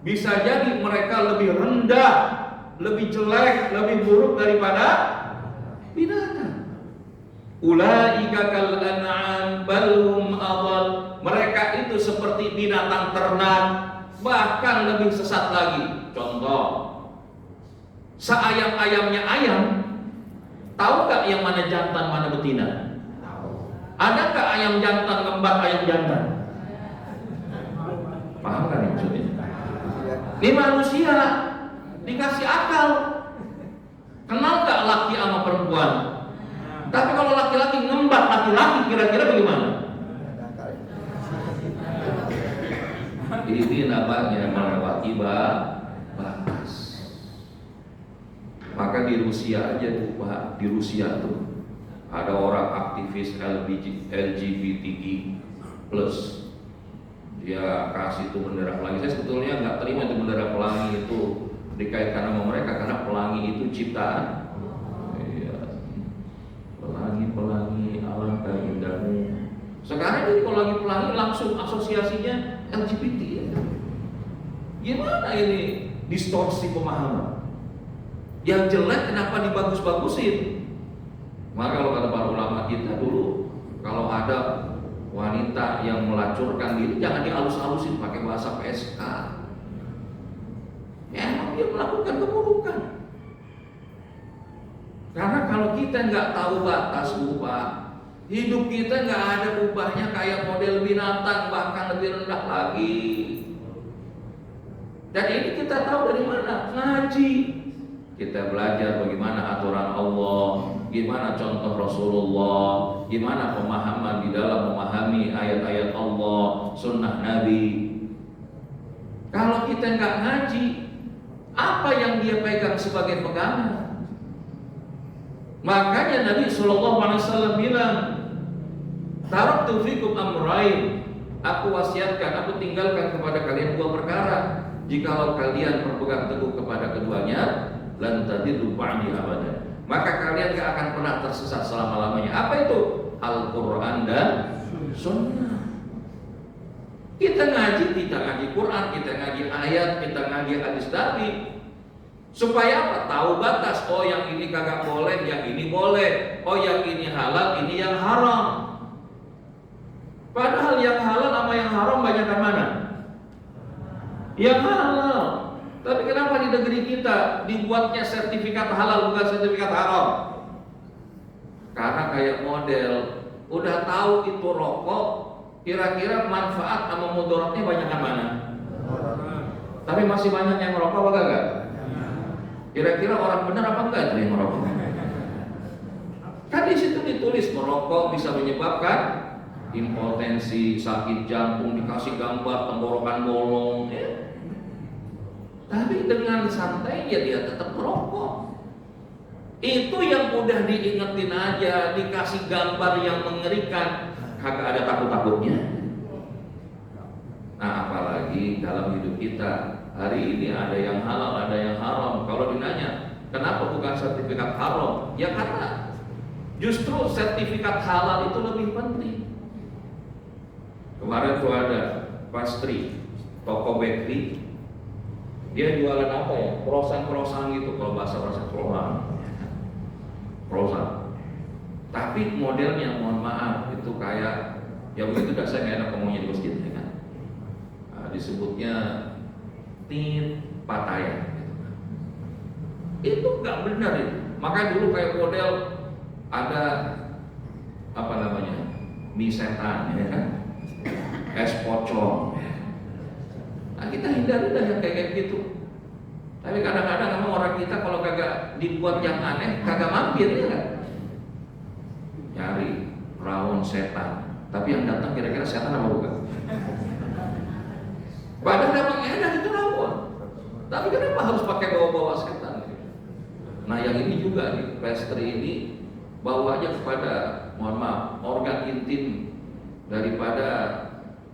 bisa jadi mereka lebih rendah, lebih jelek, lebih buruk daripada binatang. Ulaika kal an'am bal hum adall. Mereka itu seperti binatang ternak, bahkan lebih sesat lagi. Contoh, seayam-ayamnya ayam, tahu gak yang mana jantan, mana betina? Ada gak ayam jantan ngembat ayam jantan? Paham kan maksudnya? Ini manusia dikasih akal, kenal gak laki sama perempuan? Tapi kalau laki-laki ngembat laki-laki, kira-kira bagaimana? Ini namanya melewati batas. Maka di Rusia aja tuh Pak, di Rusia tuh ada orang aktivis LGBTQ+. Dia kasih tuh bendera pelangi. Saya sebetulnya nggak terima itu bendera pelangi itu dikaitkan sama mereka, karena pelangi itu ciptaan. Pelangi alangkah indahnya. Sekarang ini kalau lagi pelangi langsung asosiasinya LGBT ya. Gimana ini distorsi pemahaman? Yang jelek kenapa dibagus-bagusin? Maka kalau kata para ulama kita dulu, kalau ada wanita yang melacurkan diri jangan dihalus-halusin pakai bahasa PSK. Ya emang dia melakukan keburukan. Karena kalau kita nggak tahu batas upah, hidup kita nggak ada upahnya kayak model binatang, bahkan lebih rendah lagi. Dan ini kita tahu dari mana? Ngaji. Kita belajar bagaimana aturan Allah, gimana contoh Rasulullah, gimana pemahaman di dalam memahami ayat-ayat Allah, sunnah Nabi. Kalau kita nggak ngaji, apa yang dia pegang sebagai pegangan? Makanya Nabi SAW bilang, taraktu fikum amrain, aku wasiatkan, aku tinggalkan kepada kalian dua perkara. Jikalau kalian berpegang teguh kepada keduanya, lan tadillu ba'di abada, maka kalian gak akan pernah tersesat selama-lamanya. Apa itu? Al-Quran dan Sunnah. Kita ngaji Quran, kita ngaji ayat, kita ngaji hadis Nabi. Supaya apa? Tahu batas. Oh yang ini kagak boleh, yang ini boleh. Oh yang ini halal, ini yang haram. Padahal yang halal sama yang haram banyakan mana? Yang halal. Tapi kenapa di negeri kita dibuatnya sertifikat halal bukan sertifikat haram? Karena kayak model udah tahu itu rokok, kira-kira manfaat sama mudaratnya banyakan mana? Tapi masih banyak yang merokok apa enggak? Kira-kira orang benar apa enggak itu yang merokok? Kan di situ ditulis merokok bisa menyebabkan impotensi, sakit jantung, dikasih gambar tenggorokan bolong. Ya. Tapi dengan santainya dia tetap merokok. Itu yang udah diingetin aja, dikasih gambar yang mengerikan, kagak ada takut-takutnya. Nah, apalagi dalam hidup kita hari ini ada yang halal, ada yang haram. Kalau ditanya, kenapa bukan sertifikat haram? Ya karena justru sertifikat halal itu lebih penting. Kemarin tuh ada pastry, toko bakery, dia jualan apa ya? Croissant gitu, kalau bahasa croissant. Tapi modelnya, mohon maaf, itu kayak ya begitu dah, saya nggak enak ngomongnya di masjid ya kan. Nah, disebutnya Pataya. Itu nggak benar itu. Maka dulu kayak model ada apa namanya, mie setan ya kan, es pocong. Nah, kita hindari dah yang kayak gitu. Tapi kadang-kadang memang orang kita kalau kagak dibuat yang aneh, kagak mampir ya kan. Nyari rawon setan, tapi yang datang kira-kira setan apa bukan? Padahal memang enak itu rawon. Tapi kenapa harus pakai bawa-bawa setan? Nah, yang ini juga nih, pastry ini bawa aja kepada, mohon maaf, organ intim daripada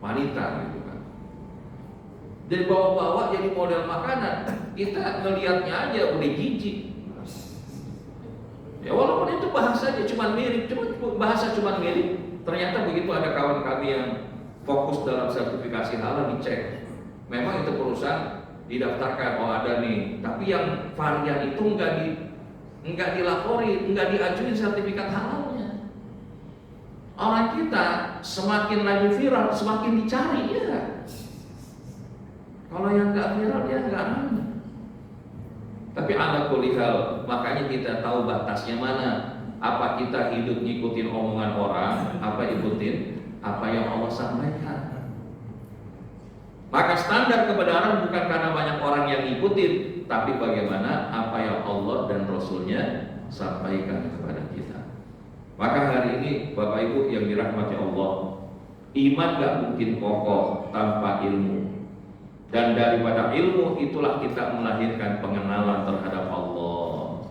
wanita gitu kan. Jadi bawa-bawa jadi model makanan, kita ngelihatnya aja udah jijik. Ya walaupun itu bahasanya cuma mirip, ternyata begitu ada kawan kami yang fokus dalam sertifikasi halal dicek. Memang itu perusahaan didaftarkan, oh ada nih, tapi yang varian itu enggak dilapori, enggak diajuin sertifikat halalnya. Orang kita semakin lagi viral, semakin dicari ya. Kalau yang enggak viral dia enggak ramai. Tapi ala kulli hal, makanya kita tahu batasnya mana. Apa kita hidup ngikutin omongan orang, apa ikutin apa yang Allah sampaikan. Maka standar kebenaran bukan karena banyak orang yang ngikutin, tapi bagaimana apa yang Allah dan Rasulnya sampaikan kepada kita. Maka hari ini Bapak Ibu yang dirahmati Allah, iman gak mungkin kokoh tanpa ilmu. Dan daripada ilmu itulah kita melahirkan pengenalan terhadap Allah.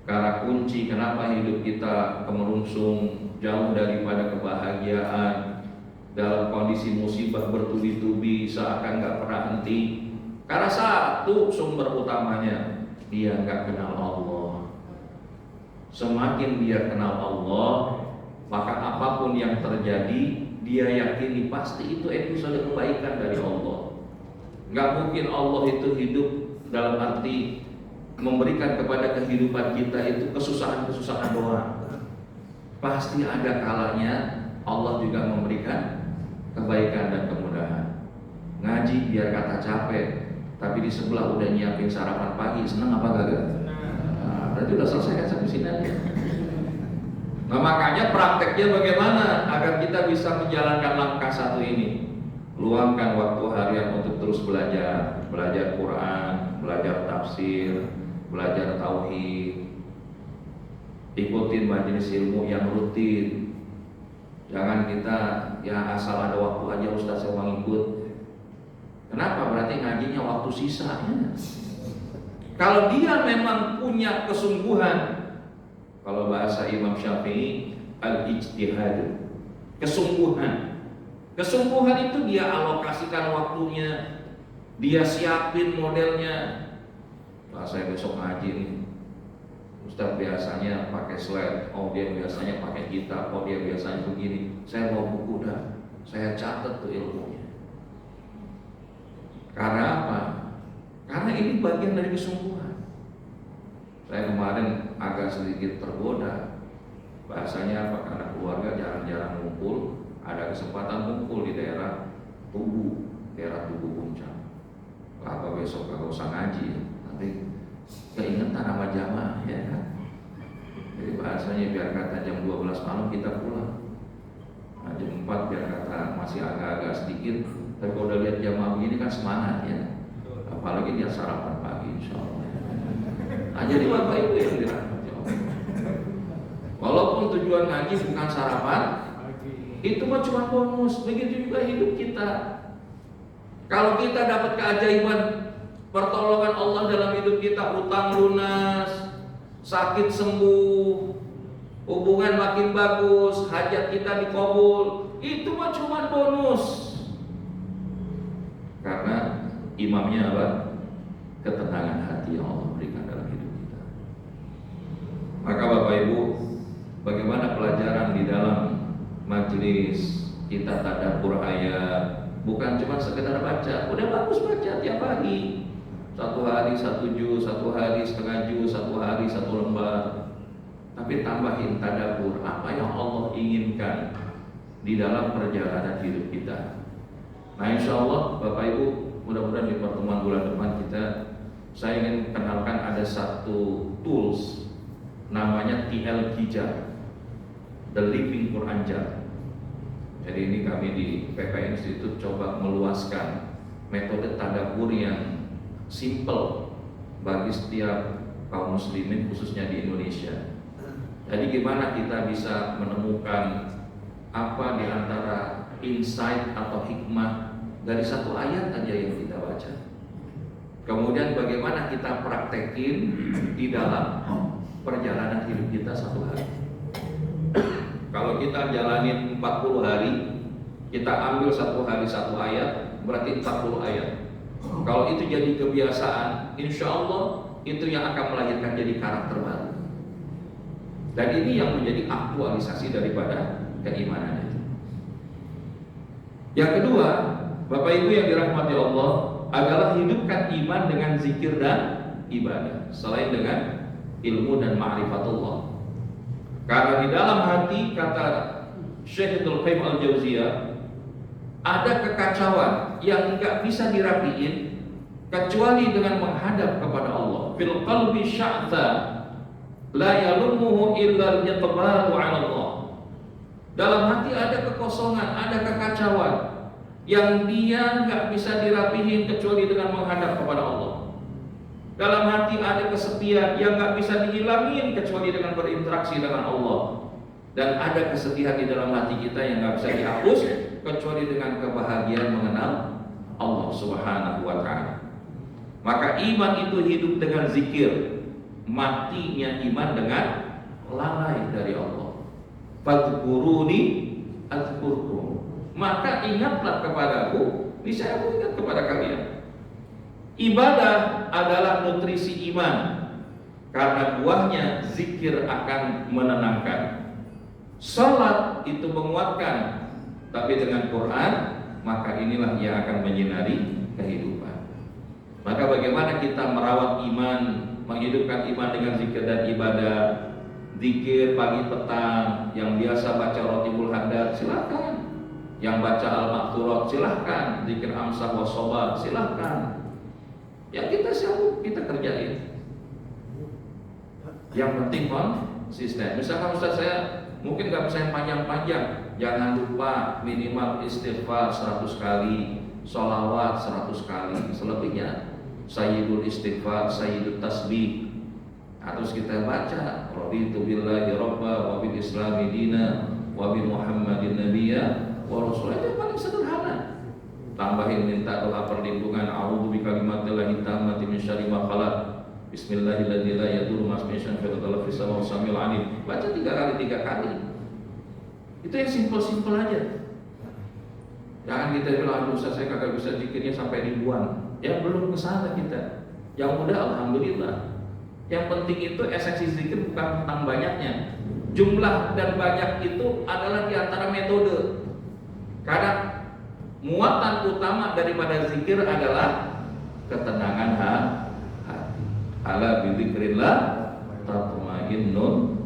Karena kunci kenapa hidup kita kemerungsung, jauh daripada kebahagiaan, dalam kondisi musibah bertubi-tubi seakan gak pernah henti. Karena satu sumber utamanya, dia gak kenal Allah. Semakin dia kenal Allah, maka apapun yang terjadi, dia yakini pasti itu episode kebaikan dari Allah. Gak mungkin Allah itu hidup dalam arti memberikan kepada kehidupan kita itu kesusahan-kesusahan doang. Pasti ada kalanya Allah juga memberikan kebaikan dan kemudahan. Ngaji biar kata capek, tapi di sebelah udah nyiapin sarapan pagi, senang apa gak? Nah, berarti udah selesai kan sampai sini aja. Nah makanya prakteknya bagaimana agar kita bisa menjalankan langkah satu ini. Luangkan waktu harian untuk terus belajar Quran, belajar tafsir, belajar tauhid, ikutin majelis ilmu yang rutin. Jangan kita ya asal ada waktu aja Ustaz saya mau ikut. Kenapa? Berarti ngajinya waktu sisa ya. Kalau dia memang punya kesungguhan, kalau bahasa Imam Syafi'i al-ijtihad, kesungguhan. Kesungguhan itu dia alokasikan waktunya, dia siapin modelnya. Nah, saya besok ngaji nih, Ustaz biasanya pakai slide, oh dia biasanya pakai kitab, oh dia biasanya begini. Saya mau buku dah, saya catat tuh ilmunya. Karena apa? Karena ini bagian dari kesungguhan. Saya kemarin agak sedikit tergoda. Bahasanya apa? Karena keluarga jarang-jarang ngumpul. Ada kesempatan kumpul di daerah Tugu Puncak. Apa besok gak usah ngaji, nanti keingetan sama jamaah ya kan. Jadi bahasanya biar kata jam 12 malam kita pulang. Jam 4 biar kata masih agak-agak sedikit, tapi kalau udah lihat jamaah begini kan semangat ya. Apalagi dia sarapan pagi insya Allah. Nah, jadi Bapak Ibu yang dirahmati Allah, walaupun tujuan ngaji bukan sarapan, itu mah cuma bonus. Begitu juga hidup kita. Kalau kita dapat keajaiban pertolongan Allah dalam hidup kita, utang lunas, sakit sembuh, hubungan makin bagus, hajat kita dikabul, itu mah cuma bonus. Karena imamnya apa? Ketenangan hati yang Allah berikan dalam hidup kita. Maka Bapak Ibu, bagaimana pelajaran di dalam majelis kita tadabbur ayat? Bukan cuma sekedar baca, udah bagus baca tiap hari, 1 hari 1 juz, 1 hari setengah juz, 1 hari 1 lembar. Tapi tambahin tadabbur, apa yang Allah inginkan di dalam perjalanan hidup kita. Nah insya Allah Bapak Ibu, mudah-mudahan di pertemuan bulan depan saya ingin kenalkan ada satu tools namanya TL Hijab, The Living Quran Jar. Jadi ini kami di PP Institute coba meluaskan metode tadabbur yang simple bagi setiap kaum muslimin khususnya di Indonesia. Jadi gimana kita bisa menemukan apa di antara insight atau hikmah dari satu ayat aja yang kita baca. Kemudian bagaimana kita praktekin di dalam perjalanan hidup kita satu hari. Kalau kita jalanin 40 hari, kita ambil 1 hari 1 ayat, berarti 40 ayat. Kalau itu jadi kebiasaan, insya Allah itu yang akan melahirkan jadi karakter baru. Dan ini yang menjadi aktualisasi daripada keimanan itu. Yang kedua, Bapak Ibu yang dirahmati Allah, adalah hidupkan iman dengan zikir dan ibadah, selain dengan ilmu dan ma'rifatullah. Karena di dalam hati, kata Syekh Ibnu Qayyim Al-Jauziyah, ada kekacauan yang enggak bisa dirapiin kecuali dengan menghadap kepada Allah. Fil qalbi sya'tha la yalumuhu illa al-yatbaru 'ala Allah. Dalam hati ada kekosongan, ada kekacauan yang dia enggak bisa dirapihin kecuali dengan menghadap kepada Allah. Dalam hati ada kesepian yang gak bisa dihilangin kecuali dengan berinteraksi dengan Allah. Dan ada kesedihan di dalam hati kita yang gak bisa dihapus kecuali dengan kebahagiaan mengenal Allah Subhanahu wa ta'ala. Maka iman itu hidup dengan zikir, matinya iman dengan lalai dari Allah. Fadhkuruni adzkurkum. Maka ingatlah kepadaku, niscaya aku ingat kepada kalian. Ibadah adalah nutrisi iman, karena buahnya zikir akan menenangkan. Salat itu menguatkan, tapi dengan Quran, maka inilah yang akan menyinari kehidupan. Maka bagaimana kita merawat iman, menghidupkan iman dengan zikir dan ibadah. Zikir pagi petang, yang biasa baca Rotibul Hadar silahkan, yang baca Al-Makturat silahkan, zikir Amsah wa Sobat silahkan. Yang kita sanggup kita kerjain. Yang penting konsisten. Misalkan Ustaz saya mungkin gak bisa yang panjang-panjang, jangan lupa minimal istighfar 100 kali, sholawat 100 kali, selebihnya sayyidul istighfar, sayyidul tasbih. Terus kita baca raditu billahi rabba wa bil islami dina wa bi muhammadin nabiyya wa rasulullah. Itu paling sederhana. Tambahin minta doa perlindungan, a'udzu bikalimatillahit tammati min syarri ma khalaq, bismillahirrahmanirrahim, la yadurru ma ismihi syai'un fil ardi fis samawati samil alim. Baca 3 kali. Itu yang simpel-simpel aja. Jangan kita bilang, aduh Ustaz saya kagak bisa zikirnya sampai ribuan. Ya belum kesana kita. Yang mudah alhamdulillah. Yang penting itu esensi zikir bukan tentang banyaknya. Jumlah dan banyak itu adalah di antara metode. Karena muatan utama daripada zikir adalah ketenangan hati. Ala bizikrillah tatma'innun.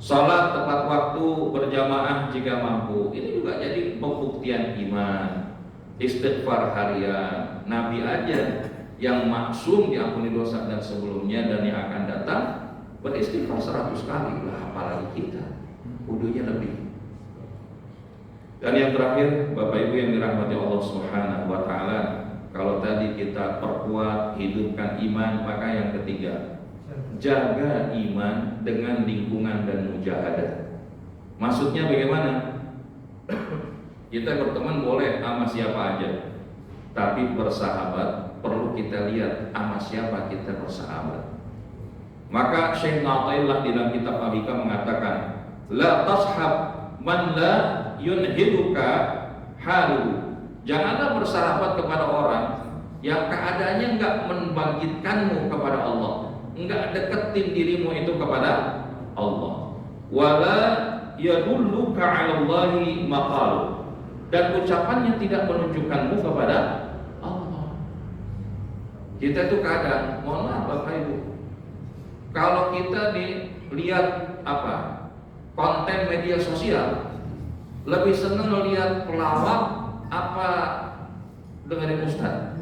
Salat tepat waktu, berjamaah jika mampu. Ini juga jadi pembuktian iman. Istighfar harian. Nabi aja yang maksum diampuni dosa dan sebelumnya dan yang akan datang beristighfar 100 kali. Lah apalagi kita, wudunya lebih. Dan yang terakhir, Bapak Ibu yang dirahmati Allah Subhanahu wa taala, kalau tadi kita perkuat, hidupkan iman, maka yang ketiga, jaga iman dengan lingkungan dan mujahadah. Maksudnya bagaimana? Kita berteman boleh sama siapa aja, tapi bersahabat perlu kita lihat sama siapa kita bersahabat. Maka Syekh Na'atullah dalam kitab Al-Hikam mengatakan, la tashab man la yunhiduka halu. Janganlah bersahabat kepada orang yang keadaannya enggak membangkitkanmu kepada Allah, enggak deketin dirimu itu kepada Allah. Wala yadulluka 'ala Allahi maqal, dan ucapannya tidak menunjukkanmu kepada Allah. Kita itu kadang, mohon maaf Bapak Ibu, kalau kita dilihat konten media sosial, lebih senang lihat pelawak apa dengerin ustaz?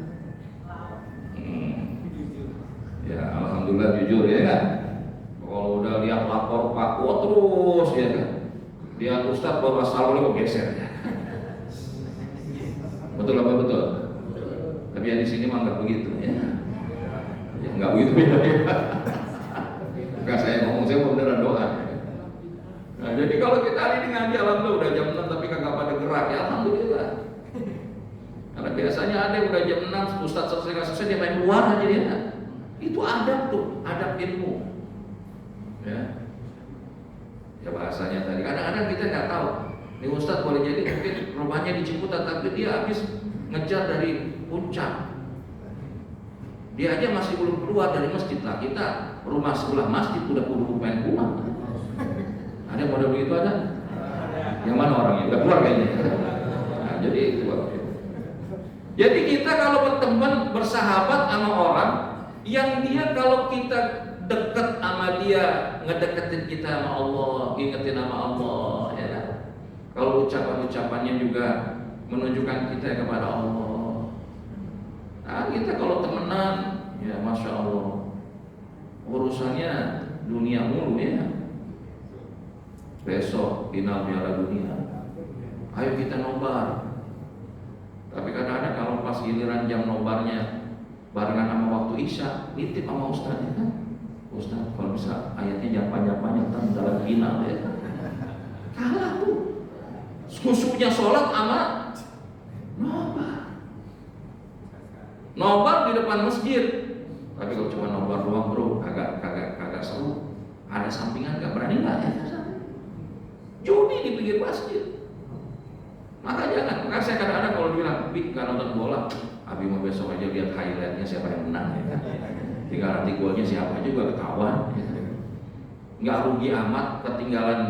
Ya alhamdulillah jujur ya kan. Kalau udah lihat lapor paku terus ya kan. Lihat ustaz baru assalamualaikum geser. Betul apa betul? Tapi ya di sini mah nggak begitu ya. Ya nggak begitu beda ya. Bukan saya ngomong, saya mau beneran doa. Nah, jadi kalau kita hari ini ngaji alhamdulillah udah jam 6 tapi kagak pada gerak ya alhamdulillah. Karena biasanya ada yang udah jam 6 ustaz selesai dia main luar aja dia. Itu adab tuh, adab ilmu. Ya. Ya bahasanya tadi kadang-kadang kita nggak tahu. Ini ustaz boleh jadi mungkin rumahnya di Ciputat tapi dia habis ngejar dari puncak. Dia aja masih belum keluar dari masjid lah. Kita rumah sebelah masjid udah pengen pulang. Ada yang model begitu ada? Yang mana orangnya? Udah keluar kayaknya. Nah, jadi itu. Jadi kita kalau berteman bersahabat sama orang yang dia kalau kita dekat sama dia ngedeketin kita sama Allah, ingetin sama Allah, ya kan? Kalau ucapan-ucapannya juga menunjukkan kita kepada Allah. Nah, kita kalau temenan, ya masya Allah, urusannya dunia mulu ya. Besok final Piala Dunia, ayo kita nobar. Tapi kadang-kadang kalau pas giliran jam nobarnya barengan sama waktu Isya, nitip sama Ustaz ya kan. Ustaz kalau bisa ayatnya jangan panjang-panjang ntar dalam final ya. Kalah tuh. Khusyuknya sholat sama nobar. Nobar di depan masjid. Tapi kalau cuma nobar doang bro, kagak seru. Ada sampingan gak berani nggak ya? Judi di pinggir masjid. Maka jangan. Maka saya kadang-kadang kalau bilang, "Bi, nggak nonton bola, Abi mau besok aja lihat highlightnya siapa yang menang ya kan." Tinggal nanti golnya siapa juga ketahuan. Nggak rugi amat ketinggalan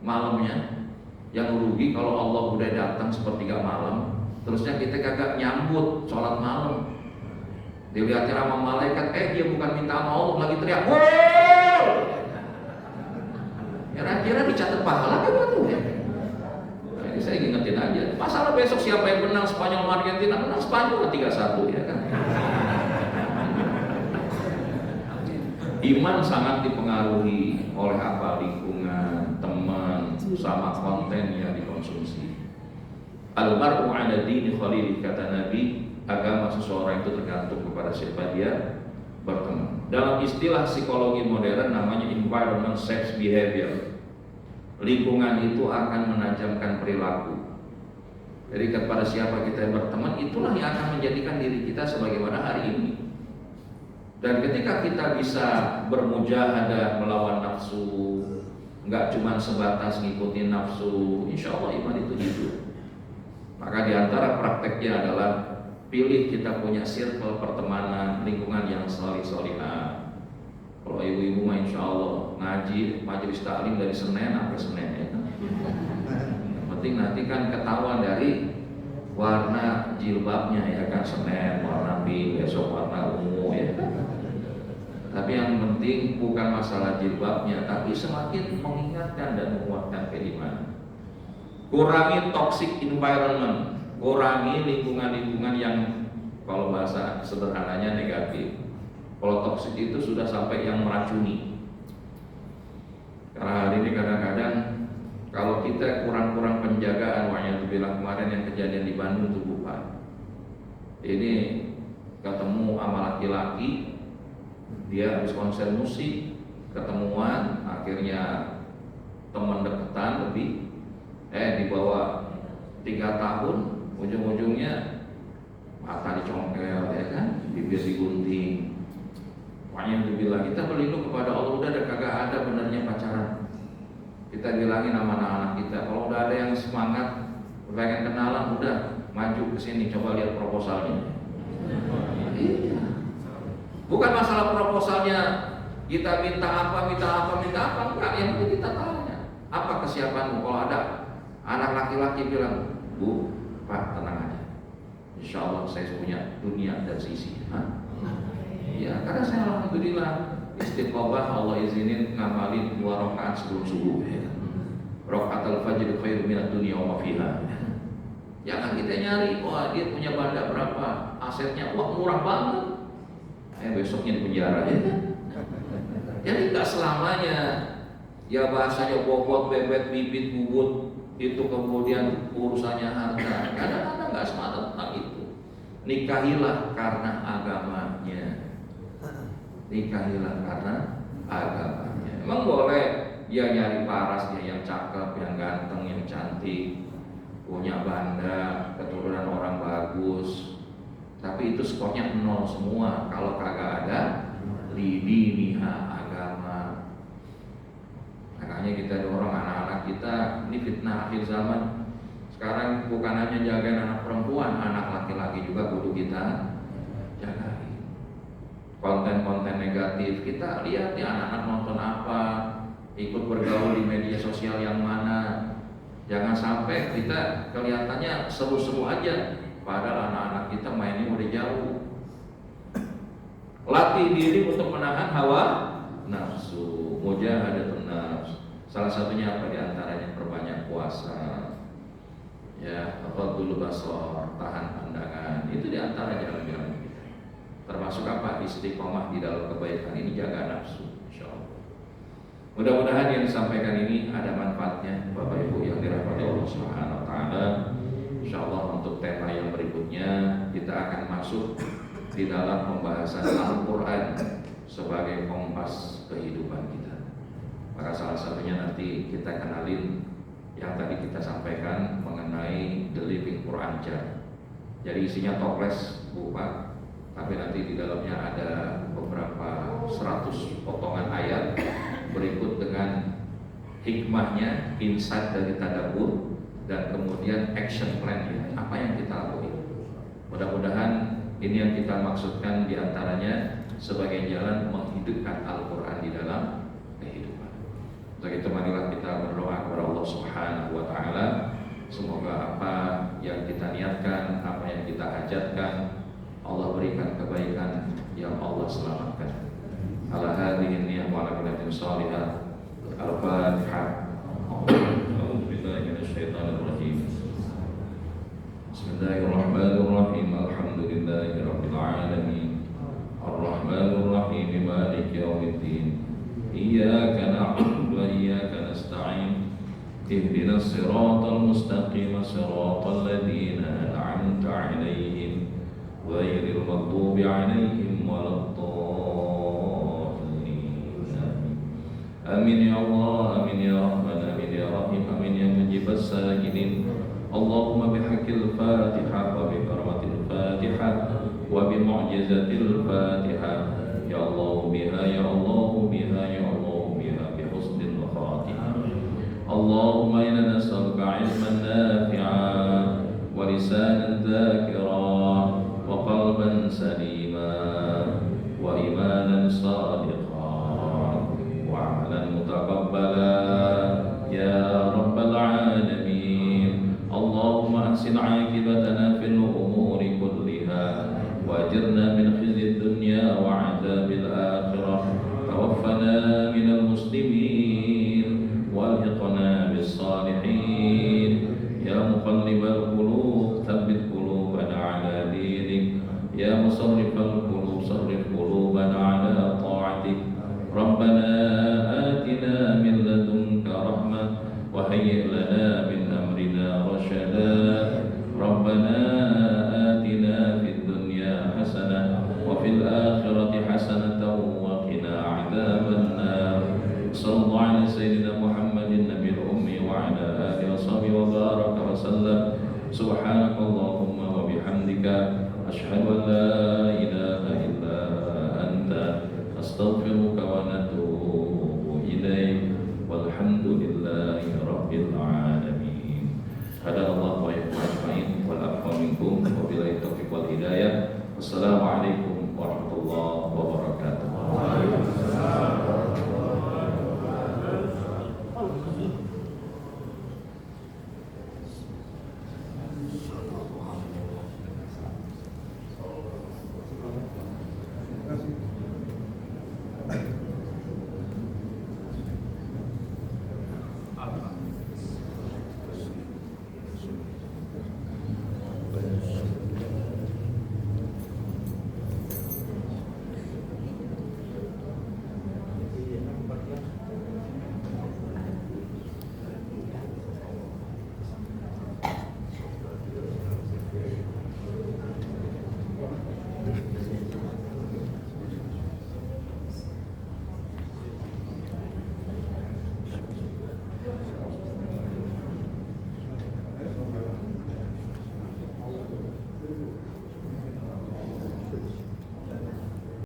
malamnya. Yang rugi kalau Allah udah datang sepertiga malam, terusnya kita kagak nyambut sholat malam. Dilihatnya sama malaikat, dia bukan minta sama Allah lagi teriak, "Gol!" Kira-kira dicatat pahala kan tuh ya? Nah, saya ingetin aja. Masalah besok siapa yang menang, Spanyol sama Argentina menang Spanyol 3-1 ya kan? Iman sangat dipengaruhi oleh apa? Lingkungan, teman, sama konten yang dikonsumsi. Al-mar'u 'ala dini khalili, kata Nabi, agama seseorang itu tergantung kepada siapa dia berteman. Dalam istilah psikologi modern namanya environment shapes behavior. Lingkungan itu akan menajamkan perilaku. Jadi kepada siapa kita berteman, itulah yang akan menjadikan diri kita sebagaimana hari ini. Dan ketika kita bisa bermujahadah melawan nafsu, nggak cuma sebatas ngikutin nafsu, insya Allah iman itu hidup. Maka diantara prakteknya adalah pilih kita punya circle pertemanan, lingkungan yang solih-solihah. Kalau ibu-ibu mah insya Allah ngaji majelis taklim dari Senin sampai Senin ya. Yang penting nanti kan ketahuan dari warna jilbabnya ya kan, Senin warna pink, besok warna ungu ya. Tapi yang penting bukan masalah jilbabnya, tapi semakin mengingatkan dan menguatkan keimanan. Kurangi toxic environment, kurangi lingkungan-lingkungan yang kalau bahasa sederhananya negatif. Kalau toksik itu sudah sampai yang meracuni. Karena hari ini kadang-kadang Kalau kita kurang-kurang penjagaan, wa'alaikumsalam, kemarin yang kejadian di Bandung tuh Pak, ini ketemu sama laki-laki, dia habis konser musik, ketemuan, akhirnya teman deketan lebih, dibawa 3 tahun, ujung-ujungnya mata dicongkel, ya kan, bibir digunting. Makanya dibilang kita berlindung kepada Allah, udah kagak ada benernya pacaran. Kita bilangin sama anak-anak kita, kalau udah ada yang semangat pengen kenalan, udah maju ke sini, coba lihat proposalnya. Iya. Bukan masalah proposalnya kita minta apa, enggak. Yang penting kita tanya, apa kesiapanmu? Kalau ada anak laki-laki bilang, Bu, Pak, tenang aja, insya Allah saya punya dunia dan sisi. Ya, karena saya alhamdulillah istiqomah, Allah izinin ngamalin 2 rakaat sebelum subuh, ya. Rakaatul fajr khairum minad dunya wa ma fiha. Jangan kita nyari, wah dia punya banda berapa, asetnya wah murah banget, besoknya di penjara, ya. Jadi nggak selamanya ya bahasanya bobot, bebet, bibit, bubut itu kemudian urusannya harta. Kadang-kadang nggak semata tentang itu. Nikahilah karena agamanya. Nikahilah karena agamanya. Emang boleh dia nyari paras, dia yang cakep, yang ganteng, yang cantik, punya banda, keturunan orang bagus, tapi itu skornya 0 semua kalau kagak ada lidiniha, agama. Makanya kita dorong anak-anak kita, ini fitnah akhir zaman. Sekarang bukan hanya jagain anak perempuan, anak laki-laki juga kudu kita jagain. Konten-konten negatif, kita lihat ya anak-anak nonton apa, ikut bergaul di media sosial yang mana. Jangan sampai kita kelihatannya seru-seru aja, padahal anak-anak kita mainnya udah jauh. Latih diri untuk menahan hawa nafsu, mujahadatun nafs. Salah satunya apa diantaranya? Perbanyak puasa, ya, ghadul basar, tahan pandangan. Itu diantara jalan-jalan kita. Termasuk apa? Istiqomah di dalam kebaikan ini, jaga nafsu. Mudah-mudahan yang disampaikan ini ada manfaatnya, Bapak Ibu yang dirahmati Allah Subhanahu wa taala. Insyaallah untuk tema yang berikutnya kita akan masuk di dalam pembahasan Al-Qur'an sebagai kompas kehidupan kita. Maka salah satunya nanti kita kenalin yang tadi kita sampaikan mengenai The Living Quran Jar. Jadi isinya toples Pak, tapi nanti di dalamnya ada beberapa 100 potongan ayat berikut dengan hikmahnya, insight dari tadabbur, dan kemudian action plan-nya, apa yang kita lakukan. Mudah-mudahan ini yang kita maksudkan diantaranya sebagai jalan menghidupkan Al-Quran di dalam kehidupan. Untuk itu marilah kita berdoa kepada Allah Subhanahu wa taala, semoga apa yang kita niatkan, apa yang kita hajatkan, Allah berikan kebaikan yang Allah selamatkan. Ala hadhihi niyyah wa ala kulli salihah. Al-Fatihah. A'udzu billahi minasyaitonir rajim. Bismillahirrahmanirrahim. Alhamdulillahi rabbil alamin. Ar-Rahmanir Rahim. Maliki yaumiddin. Iyyaka na'budu wa iyyaka nasta'in. Ihdinas siratal mustaqim, siratal ladzina an'amta 'alaihim ghairil maghdubi 'alaihim waladdallin. Amin ya Allah, amin ya Rahman, amin ya Rahim, amin ya mujibas sajidin. Allahumma bihaqqil Fatihah wa bi karamatil Fatihah wa bi mu'jizatil Fatihah. Ya Allah biha, ya Allah biha, ya Allah biha, bi husnil khatimah. Allahumma inna nas'aluka 'ilman nafi'an wa lisanan dhakiran wa qalban salima wa imanan sadiqan وعملا متقبلا يا رب العالمين. اللهم أحسن عاقبتنا في الأمور كلها وأجرنا من خزي الدنيا وعذاب الآخرة. توفنا من المسلمين والحقنا بالصالحين. يا مقلب القلوب ثبت قلوبنا bihamdika asyhadu an la ilaha illa anta astaghfiruka wa natubu ilaik. Walhamdulillahi rabbil alamin. Hadanallahu wa iyyakum ajma'in wal afwa minkum wa billahi taufiq wal hidayah. Wassalamualaikum